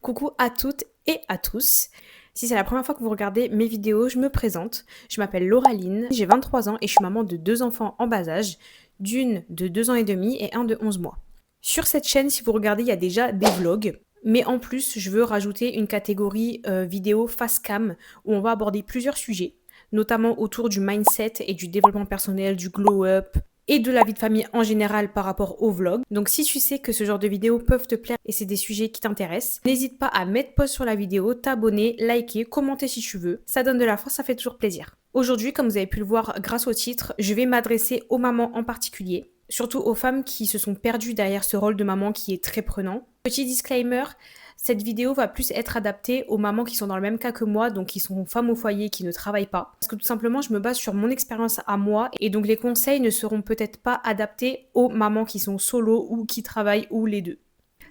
Coucou à toutes et à tous. Si c'est la première fois que vous regardez mes vidéos, je me présente. Je m'appelle Lauraline, j'ai 23 ans et je suis maman de 2 enfants en bas âge, d'une de 2 ans et demi et un de 11 mois. Sur cette chaîne, si vous regardez, il y a déjà des vlogs. Mais en plus, je veux rajouter une catégorie vidéo face cam où on va aborder plusieurs sujets, notamment autour du mindset et du développement personnel, du glow up, et de la vie de famille en général par rapport au vlog. Donc si tu sais que ce genre de vidéos peuvent te plaire et c'est des sujets qui t'intéressent, n'hésite pas à mettre pause sur la vidéo, t'abonner, liker, commenter si tu veux. Ça donne de la force, ça fait toujours plaisir. Aujourd'hui, comme vous avez pu le voir grâce au titre, je vais m'adresser aux mamans en particulier, surtout aux femmes qui se sont perdues derrière ce rôle de maman qui est très prenant. Petit disclaimer, cette vidéo va plus être adaptée aux mamans qui sont dans le même cas que moi, donc qui sont femmes au foyer, qui ne travaillent pas. Parce que tout simplement, je me base sur mon expérience à moi, et donc les conseils ne seront peut-être pas adaptés aux mamans qui sont solo ou qui travaillent ou les deux.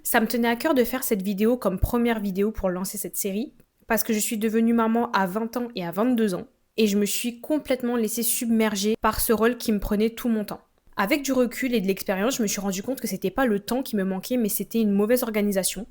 Ça me tenait à cœur de faire cette vidéo comme première vidéo pour lancer cette série, parce que je suis devenue maman à 20 ans et à 22 ans, et je me suis complètement laissée submerger par ce rôle qui me prenait tout mon temps. Avec du recul et de l'expérience, je me suis rendu compte que c'était pas le temps qui me manquait, mais c'était une mauvaise organisation.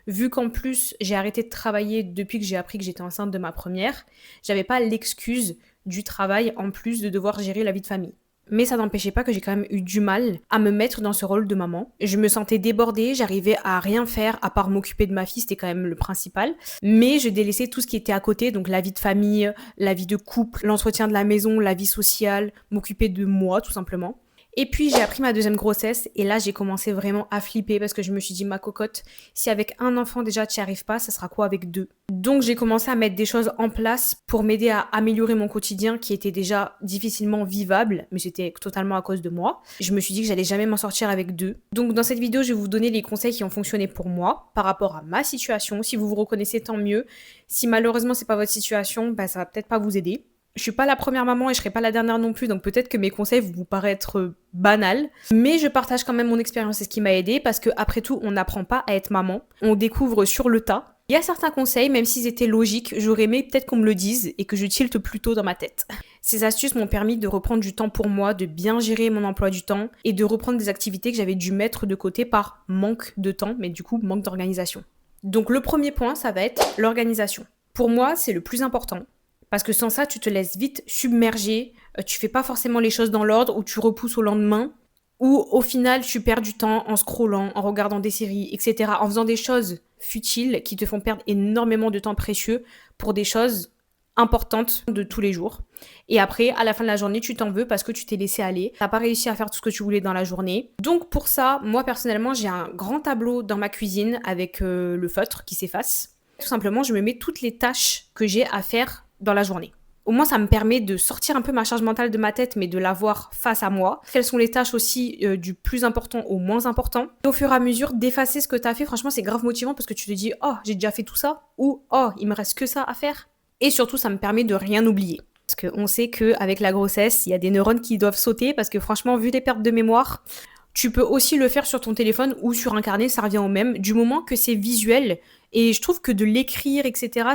Vu qu'en plus, j'ai arrêté de travailler depuis que j'ai appris que j'étais enceinte de ma première, j'avais pas l'excuse du travail en plus de devoir gérer la vie de famille. Mais ça n'empêchait pas que j'ai quand même eu du mal à me mettre dans ce rôle de maman. Je me sentais débordée, j'arrivais à rien faire à part m'occuper de ma fille, c'était quand même le principal. Mais je délaissais tout ce qui était à côté, donc la vie de famille, la vie de couple, l'entretien de la maison, la vie sociale, m'occuper de moi tout simplement. Et puis j'ai appris ma deuxième grossesse et là j'ai commencé vraiment à flipper parce que je me suis dit ma cocotte, si avec un enfant déjà tu n'y arrives pas, ça sera quoi avec deux? Donc j'ai commencé à mettre des choses en place pour m'aider à améliorer mon quotidien qui était déjà difficilement vivable, mais c'était totalement à cause de moi. Je me suis dit que j'allais jamais m'en sortir avec deux. Donc dans cette vidéo je vais vous donner les conseils qui ont fonctionné pour moi par rapport à ma situation. Si vous vous reconnaissez, tant mieux. Si malheureusement c'est pas votre situation, ça va peut-être pas vous aider. Je suis pas la première maman et je serai pas la dernière non plus, donc peut-être que mes conseils vont vous paraître banals. Mais je partage quand même mon expérience et ce qui m'a aidée parce que après tout, on n'apprend pas à être maman, on découvre sur le tas. Il y a certains conseils, même s'ils étaient logiques, j'aurais aimé peut-être qu'on me le dise et que je tilte plus tôt dans ma tête. Ces astuces m'ont permis de reprendre du temps pour moi, de bien gérer mon emploi du temps et de reprendre des activités que j'avais dû mettre de côté par manque de temps, mais du coup manque d'organisation. Donc le premier point, ça va être l'organisation. Pour moi, c'est le plus important. Parce que sans ça, tu te laisses vite submerger, tu fais pas forcément les choses dans l'ordre ou tu repousses au lendemain, ou au final tu perds du temps en scrollant, en regardant des séries, etc. En faisant des choses futiles qui te font perdre énormément de temps précieux pour des choses importantes de tous les jours. Et après, à la fin de la journée, tu t'en veux parce que tu t'es laissé aller, t'as pas réussi à faire tout ce que tu voulais dans la journée. Donc pour ça, moi personnellement, j'ai un grand tableau dans ma cuisine avec le feutre qui s'efface. Tout simplement, je me mets toutes les tâches que j'ai à faire dans la journée. Au moins, ça me permet de sortir un peu ma charge mentale de ma tête, mais de l'avoir face à moi. Quelles sont les tâches aussi du plus important au moins important. Et au fur et à mesure, d'effacer ce que tu as fait, franchement, c'est grave motivant parce que tu te dis « Oh, j'ai déjà fait tout ça » ou « Oh, il me reste que ça à faire ». Et surtout, ça me permet de rien oublier. Parce qu'on sait qu'avec la grossesse, il y a des neurones qui doivent sauter parce que franchement, vu les pertes de mémoire, tu peux aussi le faire sur ton téléphone ou sur un carnet, ça revient au même, du moment que c'est visuel. Et je trouve que de l'écrire, etc.,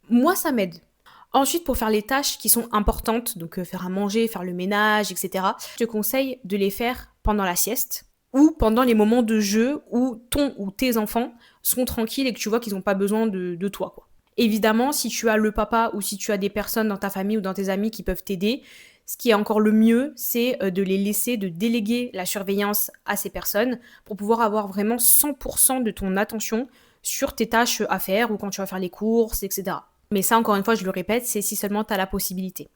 moi, ça m'aide. Ensuite, pour faire les tâches qui sont importantes, donc faire à manger, faire le ménage, etc., je te conseille de les faire pendant la sieste ou pendant les moments de jeu où ton ou tes enfants sont tranquilles et que tu vois qu'ils n'ont pas besoin de toi, quoi. Évidemment, si tu as le papa ou si tu as des personnes dans ta famille ou dans tes amis qui peuvent t'aider, ce qui est encore le mieux, c'est de les laisser, de déléguer la surveillance à ces personnes pour pouvoir avoir vraiment 100% de ton attention sur tes tâches à faire ou quand tu vas faire les courses, etc. Mais ça, encore une fois, je le répète, c'est si seulement tu as la possibilité.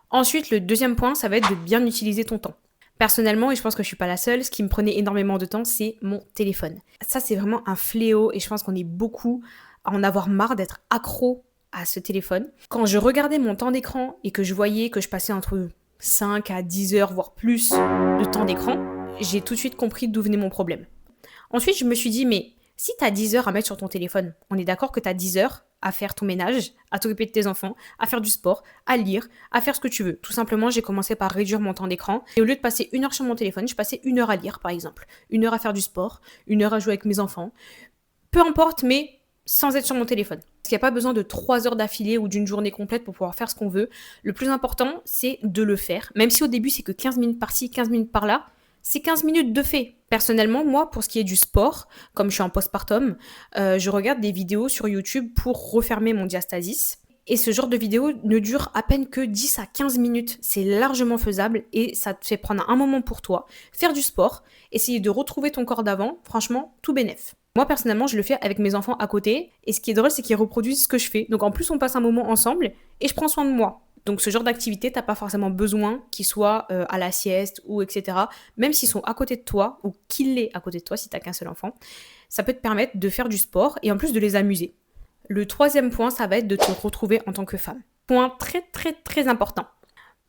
Ensuite, le deuxième point, ça va être de bien utiliser ton temps. Personnellement, et je pense que je suis pas la seule, ce qui me prenait énormément de temps, c'est mon téléphone. Ça, c'est vraiment un fléau et je pense qu'on est beaucoup à en avoir marre d'être accro à ce téléphone. Quand je regardais mon temps d'écran et que je voyais que je passais entre 5 à 10 heures, voire plus de temps d'écran, j'ai tout de suite compris d'où venait mon problème. Ensuite, je me suis dit, mais si tu as 10 heures à mettre sur ton téléphone, on est d'accord que tu as 10 heures à faire ton ménage, à t'occuper de tes enfants, à faire du sport, à lire, à faire ce que tu veux. Tout simplement, j'ai commencé par réduire mon temps d'écran. Et au lieu de passer 1 heure sur mon téléphone, je passais 1 heure à lire, par exemple. 1 heure à faire du sport, 1 heure à jouer avec mes enfants. Peu importe, mais sans être sur mon téléphone. Parce qu'il n'y a pas besoin de 3 heures d'affilée ou d'une journée complète pour pouvoir faire ce qu'on veut. Le plus important, c'est de le faire. Même si au début, c'est que 15 minutes par-ci, 15 minutes par-là, c'est 15 minutes de fait. Personnellement, moi, pour ce qui est du sport, comme je suis en postpartum, je regarde des vidéos sur YouTube pour refermer mon diastasis. Et ce genre de vidéo ne dure à peine que 10 à 15 minutes. C'est largement faisable et ça te fait prendre un moment pour toi, faire du sport, essayer de retrouver ton corps d'avant. Franchement, tout bénef. Moi, personnellement, je le fais avec mes enfants à côté. Et ce qui est drôle, c'est qu'ils reproduisent ce que je fais. Donc en plus, on passe un moment ensemble et je prends soin de moi. Donc ce genre d'activité, t'as pas forcément besoin qu'ils soient à la sieste ou etc. Même s'ils sont à côté de toi ou qu'il est à côté de toi si t'as qu'un seul enfant, ça peut te permettre de faire du sport et en plus de les amuser. Le troisième point, ça va être de te retrouver en tant que femme. Point très très très important.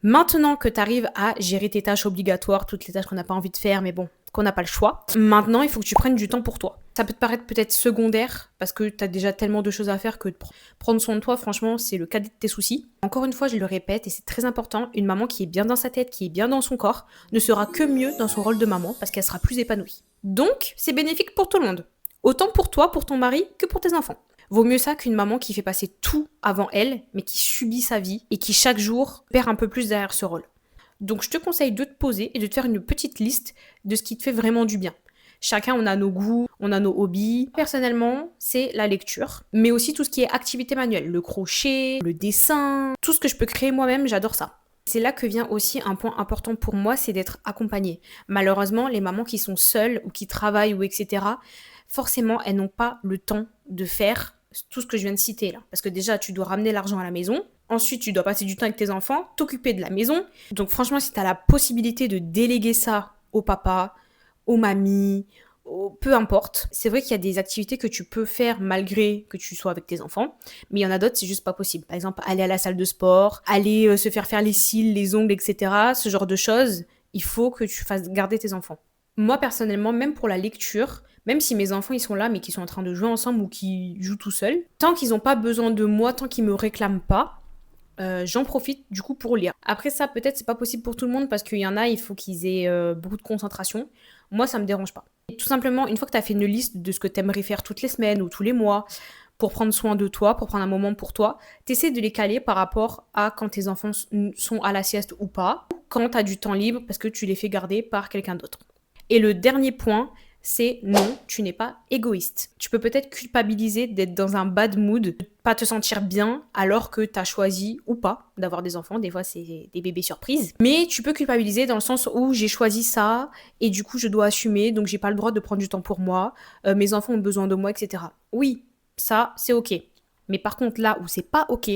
Maintenant que tu arrives à gérer tes tâches obligatoires, toutes les tâches qu'on n'a pas envie de faire, mais bon, qu'on n'a pas le choix, maintenant il faut que tu prennes du temps pour toi. Ça peut te paraître peut-être secondaire, parce que tu as déjà tellement de choses à faire que de prendre soin de toi, franchement, c'est le cadet de tes soucis. Encore une fois, je le répète, et c'est très important, une maman qui est bien dans sa tête, qui est bien dans son corps, ne sera que mieux dans son rôle de maman, parce qu'elle sera plus épanouie. Donc, c'est bénéfique pour tout le monde. Autant pour toi, pour ton mari, que pour tes enfants. Vaut mieux ça qu'une maman qui fait passer tout avant elle, mais qui subit sa vie et qui chaque jour perd un peu plus derrière ce rôle. Donc je te conseille de te poser et de te faire une petite liste de ce qui te fait vraiment du bien. Chacun, on a nos goûts, on a nos hobbies. Personnellement, c'est la lecture, mais aussi tout ce qui est activité manuelle, le crochet, le dessin, tout ce que je peux créer moi-même, j'adore ça. C'est là que vient aussi un point important pour moi, c'est d'être accompagnée. Malheureusement, les mamans qui sont seules ou qui travaillent ou etc., forcément, elles n'ont pas le temps de faire tout ce que je viens de citer là. Parce que déjà, tu dois ramener l'argent à la maison. Ensuite, tu dois passer du temps avec tes enfants, t'occuper de la maison. Donc franchement, si tu as la possibilité de déléguer ça au papa, aux mamies, peu importe. C'est vrai qu'il y a des activités que tu peux faire malgré que tu sois avec tes enfants. Mais il y en a d'autres, c'est juste pas possible. Par exemple, aller à la salle de sport, aller se faire les cils, les ongles, etc. Ce genre de choses, il faut que tu fasses garder tes enfants. Moi, personnellement, même pour la lecture, même si mes enfants ils sont là mais qu'ils sont en train de jouer ensemble ou qu'ils jouent tout seuls, tant qu'ils n'ont pas besoin de moi, tant qu'ils me réclament pas, j'en profite du coup pour lire. Après ça, peut-être c'est pas possible pour tout le monde parce qu'il y en a, il faut qu'ils aient beaucoup de concentration. Moi, ça me dérange pas. Et tout simplement, une fois que tu as fait une liste de ce que tu aimerais faire toutes les semaines ou tous les mois pour prendre soin de toi, pour prendre un moment pour toi, t'essaies de les caler par rapport à quand tes enfants sont à la sieste ou pas, quand tu as du temps libre parce que tu les fais garder par quelqu'un d'autre. Et le dernier point, c'est non, tu n'es pas égoïste. Tu peux peut-être culpabiliser d'être dans un bad mood, de pas te sentir bien alors que tu as choisi ou pas d'avoir des enfants. Des fois, c'est des bébés surprises. Mais tu peux culpabiliser dans le sens où j'ai choisi ça et du coup, je dois assumer, donc j'ai pas le droit de prendre du temps pour moi. Mes enfants ont besoin de moi, etc. Oui, ça, c'est ok. Mais par contre, là où c'est pas ok,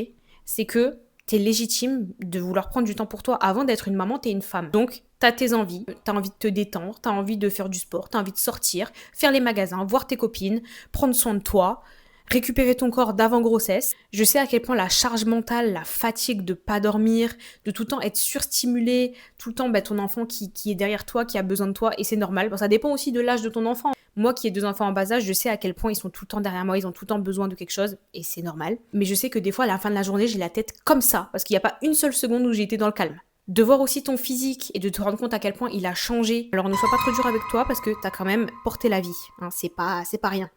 c'est que t'es légitime de vouloir prendre du temps pour toi. Avant d'être une maman, t'es une femme. Donc, t'as tes envies, t'as envie de te détendre, t'as envie de faire du sport, t'as envie de sortir, faire les magasins, voir tes copines, prendre soin de toi, récupérer ton corps d'avant grossesse. Je sais à quel point la charge mentale, la fatigue de pas dormir, de tout le temps être surstimulé, tout le temps ton enfant qui est derrière toi, qui a besoin de toi, et c'est normal. Bon, ça dépend aussi de l'âge de ton enfant. Moi qui ai 2 enfants en bas âge, je sais à quel point ils sont tout le temps derrière moi, ils ont tout le temps besoin de quelque chose, et c'est normal. Mais je sais que des fois, à la fin de la journée, j'ai la tête comme ça, parce qu'il n'y a pas une seule seconde où j'ai été dans le calme. De voir aussi ton physique et de te rendre compte à quel point il a changé. Alors ne sois pas trop dur avec toi parce que t'as quand même porté la vie, hein, c'est pas rien.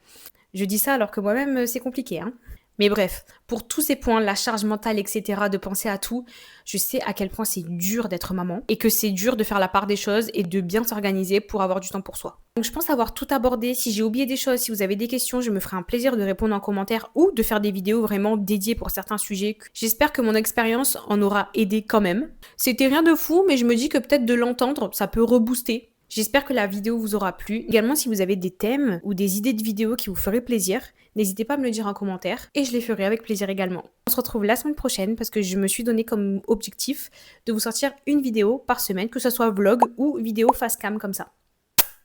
Je dis ça alors que moi-même c'est compliqué, hein. Mais bref, pour tous ces points, la charge mentale, etc., de penser à tout, je sais à quel point c'est dur d'être maman et que c'est dur de faire la part des choses et de bien s'organiser pour avoir du temps pour soi. Donc je pense avoir tout abordé. Si j'ai oublié des choses, si vous avez des questions, je me ferai un plaisir de répondre en commentaire ou de faire des vidéos vraiment dédiées pour certains sujets. J'espère que mon expérience en aura aidé quand même. C'était rien de fou, mais je me dis que peut-être de l'entendre, ça peut rebooster. J'espère que la vidéo vous aura plu. Également, si vous avez des thèmes ou des idées de vidéos qui vous feraient plaisir, n'hésitez pas à me le dire en commentaire et je les ferai avec plaisir également. On se retrouve la semaine prochaine parce que je me suis donné comme objectif de vous sortir une vidéo par semaine, que ce soit vlog ou vidéo face cam comme ça.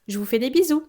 Je vous fais des bisous!